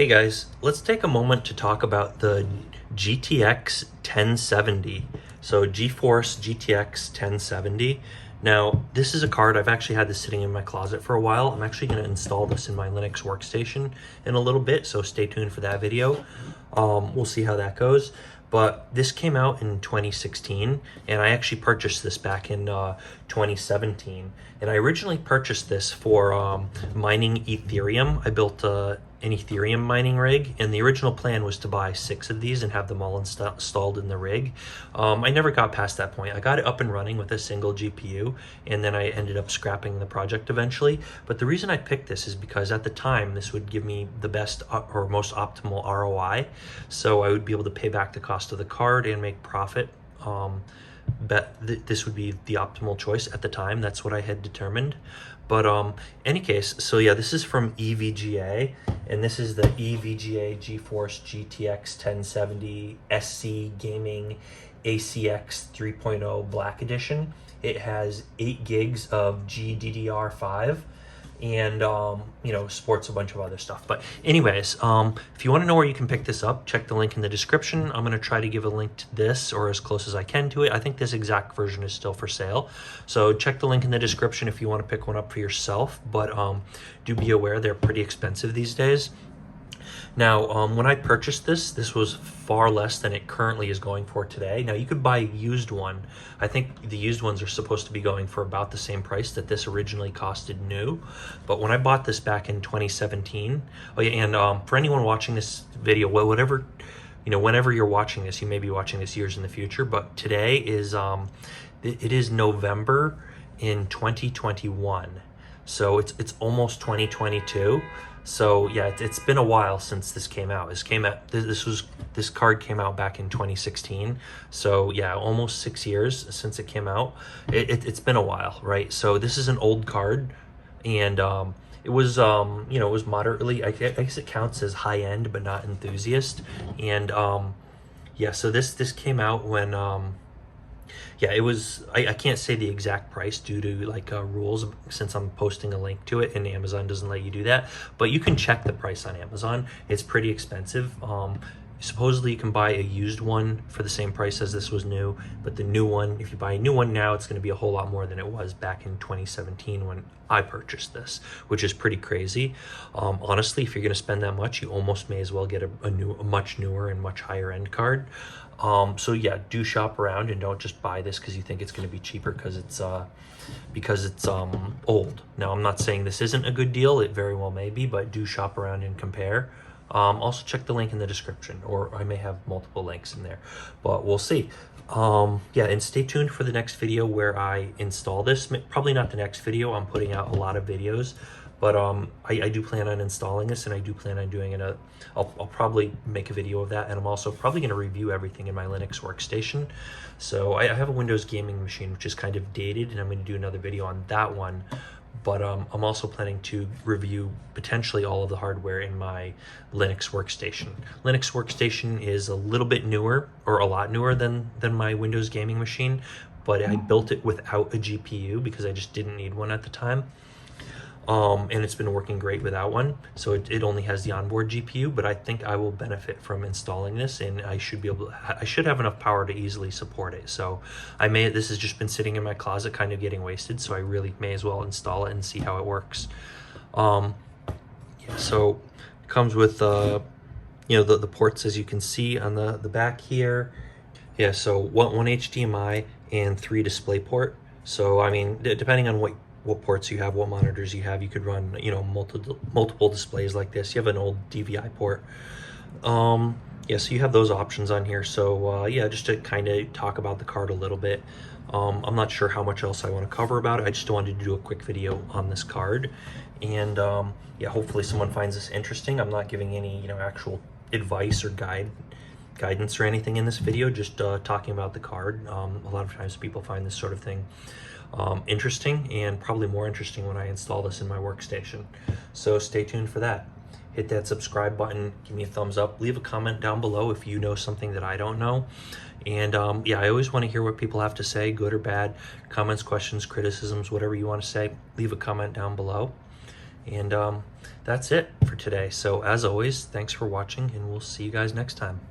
Hey guys, let's take a moment to talk about the GTX 1070. So GeForce GTX 1070. Now, this is a card, I've actually had this sitting in my closet for a while. I'm actually going to install this in my Linux workstation in a little bit, so stay tuned for that video. We'll see how that goes. But this came out in 2016, and I actually purchased this back in 2017. And I originally purchased this for mining Ethereum. I built an Ethereum mining rig, and the original plan was to buy 6 of these and have them all installed in the rig. I never got past that point. I got it up and running with a single GPU, and then I ended up scrapping the project eventually. But the reason I picked this is because at the time, this would give me the best or most optimal ROI. So I would be able to pay back the cost of the card and make profit. This would be the optimal choice at the time. That's what I had determined. But any case, so yeah, this is from EVGA, and this is the EVGA GeForce GTX 1070 SC Gaming ACX 3.0 Black Edition. It has 8 gigs of GDDR5 and sports a bunch of other stuff. But anyways, if you want to know where you can pick this up, check the link in the description. I'm going to try to give a link to this, or as close as I can to it. I think this exact version is still for sale, so check the link in the description if you want to pick one up for yourself. But do be aware they're pretty expensive these days. Now, when I purchased this was far less than it currently is going for today. Now, you could buy a used one. I think the used ones are supposed to be going for about the same price that this originally costed new. But when I bought this back in 2017, oh yeah, and for anyone watching this video, well, whatever, whenever you're watching this, you may be watching this years in the future, but today is, it is November in 2021. So it's almost 2022. So yeah, it's been a while since this came out. This card came out back in 2016. So yeah, almost 6 years since it came out. It's been a while, right? So this is an old card, and it was it was moderately, I guess it counts as high end but not enthusiast. And yeah, so this came out when yeah, it was, I can't say the exact price due to rules, since I'm posting a link to it and Amazon doesn't let you do that, but you can check the price on Amazon. It's pretty expensive. Supposedly you can buy a used one for the same price as this was new, but the new one, if you buy a new one now, it's going to be a whole lot more than it was back in 2017 when I purchased this, which is pretty crazy. Honestly, if you're going to spend that much, you almost may as well get a much newer and much higher end card. So yeah, do shop around and don't just buy this because you think it's going to be cheaper because it's old. Now, I'm not saying this isn't a good deal. It very well may be, but do shop around and compare. Also check the link in the description, or I may have multiple links in there, but we'll see. Yeah, and stay tuned for the next video where I install this. Probably not the next video. I'm putting out a lot of videos, but I do plan on installing this, and I do plan on doing it. I'll probably make a video of that, and I'm also probably going to review everything in my Linux workstation. So I have a Windows gaming machine, which is kind of dated, and I'm going to do another video on that one. But I'm also planning to review potentially all of the hardware in my Linux workstation. Linux workstation is a little bit newer, or a lot newer than my Windows gaming machine, but I built it without a GPU because I just didn't need one at the time. And it's been working great without one, so it only has the onboard GPU. But I think I will benefit from installing this, and I should have enough power to easily support it. So this has just been sitting in my closet kind of getting wasted, so I really may as well install it and see how it works. Yeah, so it comes with the ports, as you can see on the back here. Yeah, so one HDMI and 3 DisplayPort. So I mean, depending on what ports you have, what monitors you have, you could run multiple displays like this. You have an old DVI port. Yeah, so you have those options on here. So yeah, just to kind of talk about the card a little bit. I'm not sure how much else I want to cover about it. I just wanted to do a quick video on this card, and yeah, hopefully someone finds this interesting. I'm not giving any actual advice or guidance or anything in this video, just talking about the card. A lot of times people find this sort of thing interesting, and probably more interesting when I install this in my workstation. So stay tuned for that. Hit that subscribe button, give me a thumbs up, leave a comment down below if you know something that I don't know. And yeah, I always want to hear what people have to say, good or bad, comments, questions, criticisms, whatever you want to say, leave a comment down below. And that's it for today. So as always, thanks for watching, and we'll see you guys next time.